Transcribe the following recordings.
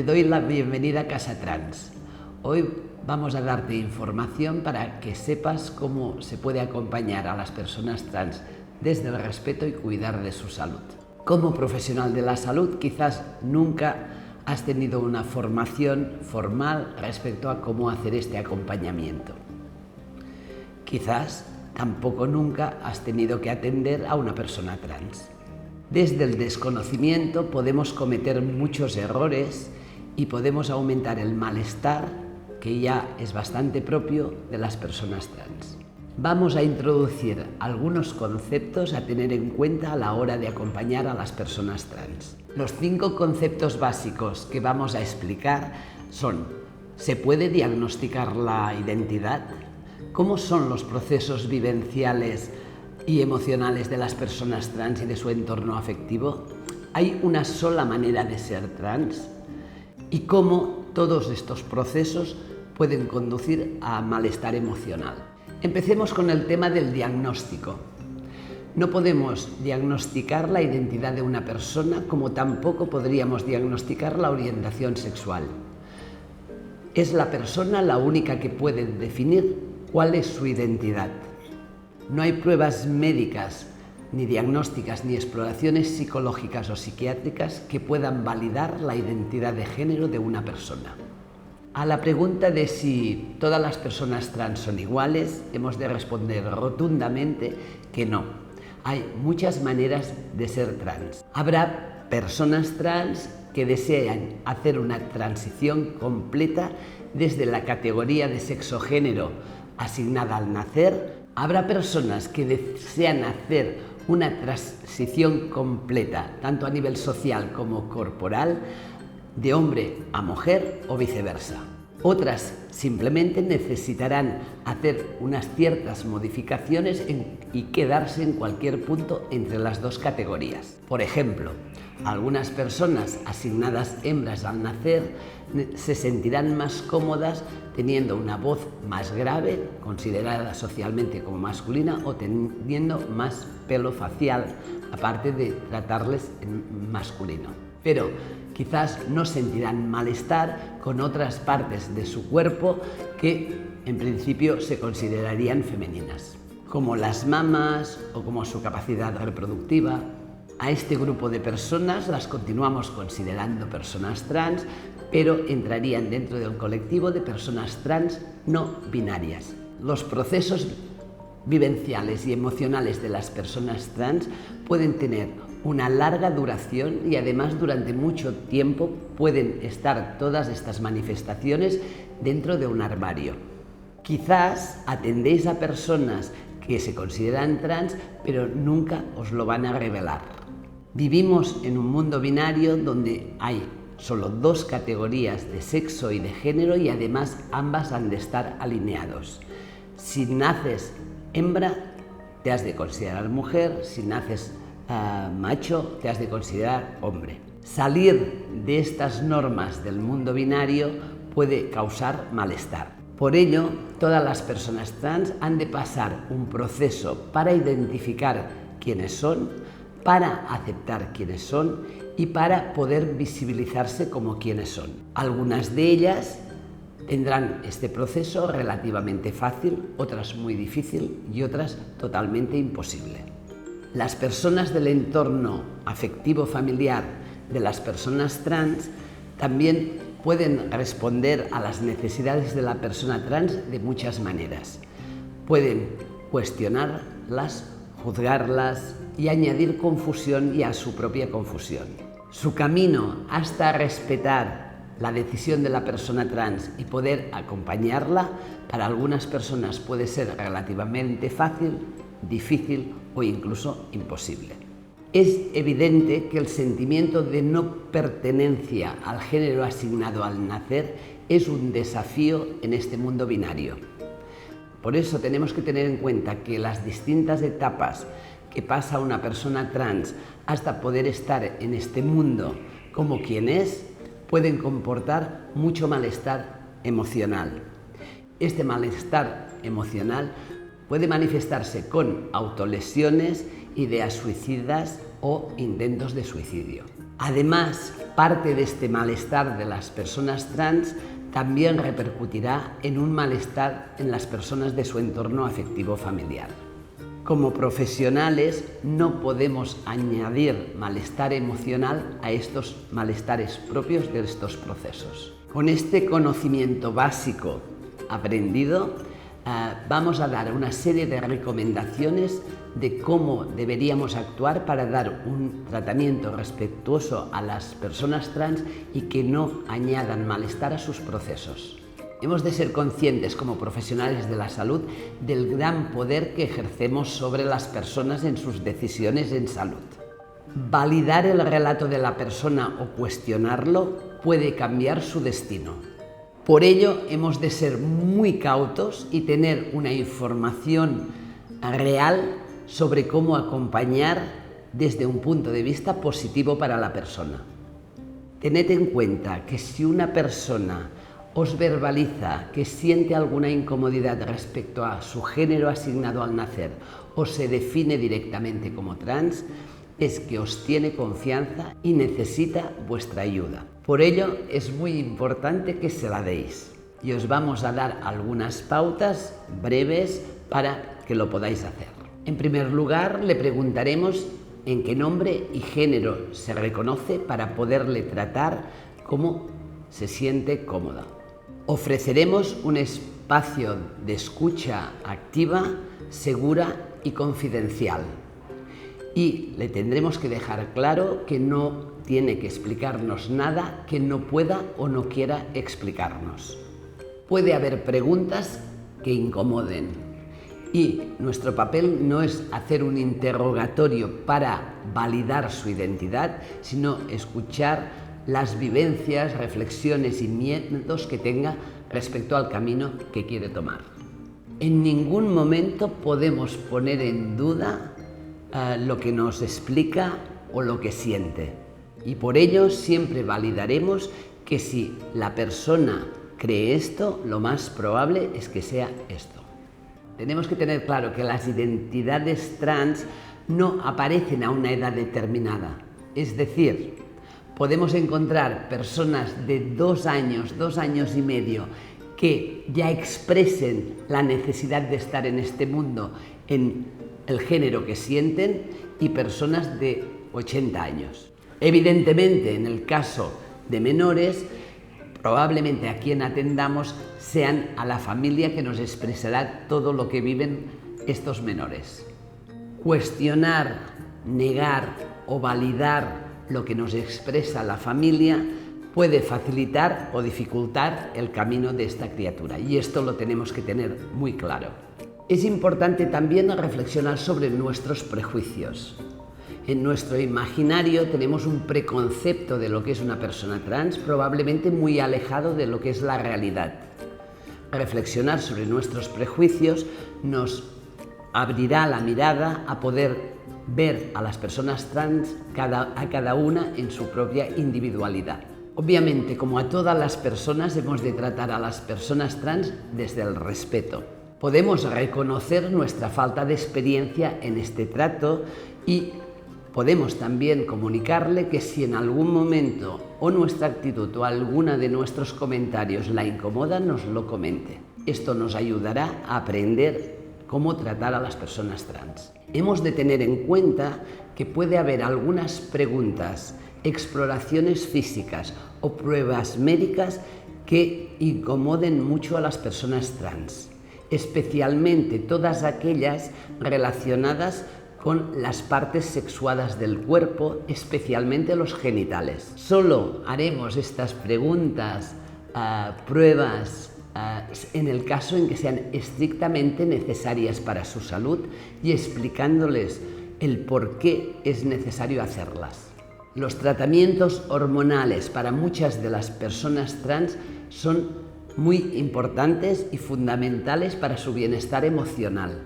Te doy la bienvenida a Casa Trans. Hoy vamos a darte información para que sepas cómo se puede acompañar a las personas trans desde el respeto y cuidar de su salud. Como profesional de la salud, quizás nunca has tenido una formación formal respecto a cómo hacer este acompañamiento. Quizás tampoco nunca has tenido que atender a una persona trans. Desde el desconocimiento podemos cometer muchos errores y podemos aumentar el malestar que ya es bastante propio de las personas trans. Vamos a introducir algunos conceptos a tener en cuenta a la hora de acompañar a las personas trans. Los 5 conceptos básicos que vamos a explicar son: ¿se puede diagnosticar la identidad? ¿Cómo son los procesos vivenciales y emocionales de las personas trans y de su entorno afectivo? ¿Hay una sola manera de ser trans? ¿Y cómo todos estos procesos pueden conducir a malestar emocional? Empecemos con el tema del diagnóstico. No podemos diagnosticar la identidad de una persona, como tampoco podríamos diagnosticar la orientación sexual. Es la persona la única que puede definir cuál es su identidad. No hay pruebas médicas, ni diagnósticas, ni exploraciones psicológicas o psiquiátricas que puedan validar la identidad de género de una persona. A la pregunta de si todas las personas trans son iguales, hemos de responder rotundamente que no. Hay muchas maneras de ser trans. Habrá personas trans que desean hacer una transición completa desde la categoría de sexo-género asignada al nacer. Habrá personas que desean hacer una transición completa, tanto a nivel social como corporal, de hombre a mujer o viceversa. Otras simplemente necesitarán hacer unas ciertas modificaciones y quedarse en cualquier punto entre las dos categorías. Por ejemplo, algunas personas asignadas hembras al nacer se sentirán más cómodas teniendo una voz más grave, considerada socialmente como masculina, o teniendo más pelo facial, aparte de tratarles en masculino. Pero quizás no sentirán malestar con otras partes de su cuerpo que en principio se considerarían femeninas, como las mamas o como su capacidad reproductiva. A este grupo de personas las continuamos considerando personas trans, pero entrarían dentro del colectivo de personas trans no binarias. Los procesos vivenciales y emocionales de las personas trans pueden tener una larga duración y además durante mucho tiempo pueden estar todas estas manifestaciones dentro de un armario. Quizás atendéis a personas que se consideran trans, pero nunca os lo van a revelar. Vivimos en un mundo binario donde hay solo 2 categorías de sexo y de género, y además ambas han de estar alineados. Si naces hembra, te has de considerar mujer; si naces macho, te has de considerar hombre. Salir de estas normas del mundo binario puede causar malestar. Por ello, todas las personas trans han de pasar un proceso para identificar quiénes son, para aceptar quiénes son y para poder visibilizarse como quienes son. Algunas de ellas tendrán este proceso relativamente fácil, otras muy difícil y otras totalmente imposible. Las personas del entorno afectivo familiar de las personas trans también pueden responder a las necesidades de la persona trans de muchas maneras. Pueden cuestionarlas, juzgarlas y añadir confusión y a su propia confusión. Su camino hasta respetar la decisión de la persona trans y poder acompañarla, para algunas personas puede ser relativamente fácil, difícil o incluso imposible. Es evidente que el sentimiento de no pertenencia al género asignado al nacer es un desafío en este mundo binario. Por eso tenemos que tener en cuenta que las distintas etapas que pasa una persona trans hasta poder estar en este mundo como quien es, pueden comportar mucho malestar emocional. Este malestar emocional puede manifestarse con autolesiones, ideas suicidas o intentos de suicidio. Además, parte de este malestar de las personas trans también repercutirá en un malestar en las personas de su entorno afectivo familiar. Como profesionales no podemos añadir malestar emocional a estos malestares propios de estos procesos. Con este conocimiento básico aprendido, vamos a dar una serie de recomendaciones de cómo deberíamos actuar para dar un tratamiento respetuoso a las personas trans y que no añadan malestar a sus procesos. Hemos de ser conscientes como profesionales de la salud del gran poder que ejercemos sobre las personas en sus decisiones en salud. Validar el relato de la persona o cuestionarlo puede cambiar su destino. Por ello, hemos de ser muy cautos y tener una información real sobre cómo acompañar desde un punto de vista positivo para la persona. Tened en cuenta que si una persona os verbaliza que siente alguna incomodidad respecto a su género asignado al nacer o se define directamente como trans, es que os tiene confianza y necesita vuestra ayuda. Por ello, es muy importante que se la deis. Y os vamos a dar algunas pautas breves para que lo podáis hacer. En primer lugar, le preguntaremos en qué nombre y género se reconoce para poderle tratar cómo se siente cómoda. Ofreceremos un espacio de escucha activa, segura y confidencial. Y le tendremos que dejar claro que no tiene que explicarnos nada que no pueda o no quiera explicarnos. Puede haber preguntas que incomoden y nuestro papel no es hacer un interrogatorio para validar su identidad, sino escuchar las vivencias, reflexiones y miedos que tenga respecto al camino que quiere tomar. En ningún momento podemos poner en duda lo que nos explica o lo que siente. Y por ello siempre validaremos que si la persona cree esto, lo más probable es que sea esto. Tenemos que tener claro que las identidades trans no aparecen a una edad determinada. Es decir, podemos encontrar personas de 2 años, 2 años y medio, que ya expresen la necesidad de estar en este mundo en el género que sienten y personas de 80 años. Evidentemente, en el caso de menores, probablemente a quien atendamos sean a la familia que nos expresará todo lo que viven estos menores. Cuestionar, negar o validar lo que nos expresa la familia puede facilitar o dificultar el camino de esta criatura, y esto lo tenemos que tener muy claro. Es importante también reflexionar sobre nuestros prejuicios. En nuestro imaginario tenemos un preconcepto de lo que es una persona trans, probablemente muy alejado de lo que es la realidad. Reflexionar sobre nuestros prejuicios nos abrirá la mirada a poder ver a las personas trans a cada una en su propia individualidad. Obviamente, como a todas las personas, hemos de tratar a las personas trans desde el respeto. Podemos reconocer nuestra falta de experiencia en este trato y podemos también comunicarle que si en algún momento o nuestra actitud o alguna de nuestros comentarios la incomoda, nos lo comente. Esto nos ayudará a aprender cómo tratar a las personas trans. Hemos de tener en cuenta que puede haber algunas preguntas, exploraciones físicas o pruebas médicas que incomoden mucho a las personas trans, especialmente todas aquellas relacionadas con las partes sexuadas del cuerpo, especialmente los genitales. Solo haremos estas preguntas, pruebas, en el caso en que sean estrictamente necesarias para su salud y explicándoles el por qué es necesario hacerlas. Los tratamientos hormonales para muchas de las personas trans son muy importantes y fundamentales para su bienestar emocional.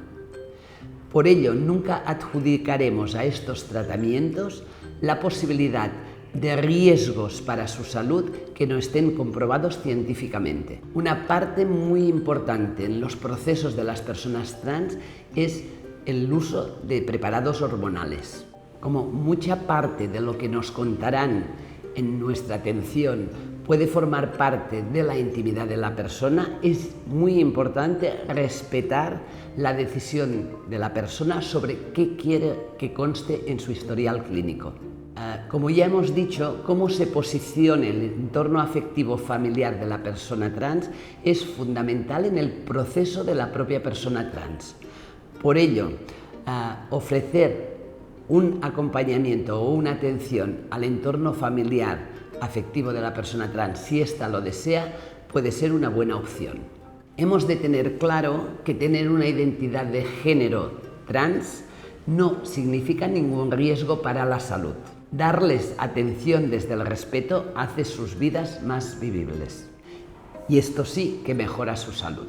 Por ello, nunca adjudicaremos a estos tratamientos la posibilidad de riesgos para su salud que no estén comprobados científicamente. Una parte muy importante en los procesos de las personas trans es el uso de preparados hormonales. como mucha parte de lo que nos contarán en nuestra atención puede formar parte de la intimidad de la persona, es muy importante respetar la decisión de la persona sobre qué quiere que conste en su historial clínico. Como ya hemos dicho, cómo se posicione el entorno afectivo familiar de la persona trans es fundamental en el proceso de la propia persona trans. Por ello, ofrecer un acompañamiento o una atención al entorno familiar afectivo de la persona trans, si ésta lo desea, puede ser una buena opción. Hemos de tener claro que tener una identidad de género trans no significa ningún riesgo para la salud. Darles atención desde el respeto hace sus vidas más vivibles. Y esto sí que mejora su salud.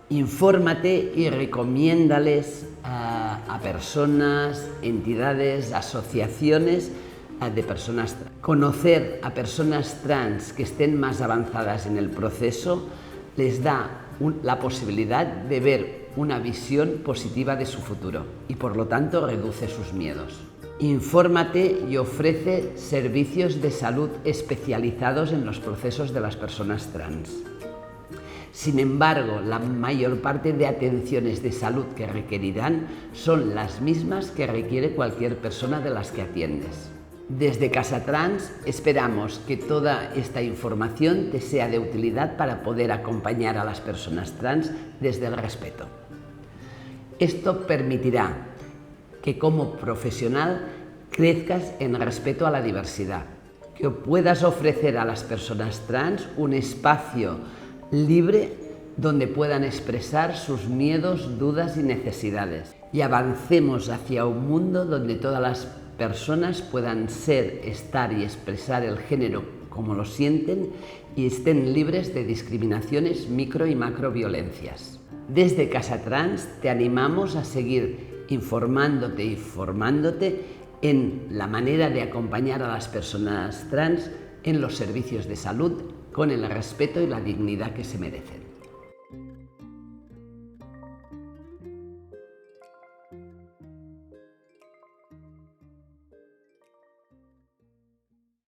Infórmate y recomiéndales a personas, entidades, asociaciones de personas trans. Conocer a personas trans que estén más avanzadas en el proceso les da la posibilidad de ver una visión positiva de su futuro y por lo tanto reduce sus miedos. Infórmate y ofrece servicios de salud especializados en los procesos de las personas trans. Sin embargo, la mayor parte de atenciones de salud que requerirán son las mismas que requiere cualquier persona de las que atiendes. Desde Casa Trans esperamos que toda esta información te sea de utilidad para poder acompañar a las personas trans desde el respeto. Esto permitirá que como profesional crezcas en respeto a la diversidad, que puedas ofrecer a las personas trans un espacio libre donde puedan expresar sus miedos, dudas y necesidades y avancemos hacia un mundo donde todas las personas puedan ser, estar y expresar el género como lo sienten y estén libres de discriminaciones micro y macroviolencias. Desde Casa Trans te animamos a seguir informándote y formándote en la manera de acompañar a las personas trans en los servicios de salud con el respeto y la dignidad que se merecen.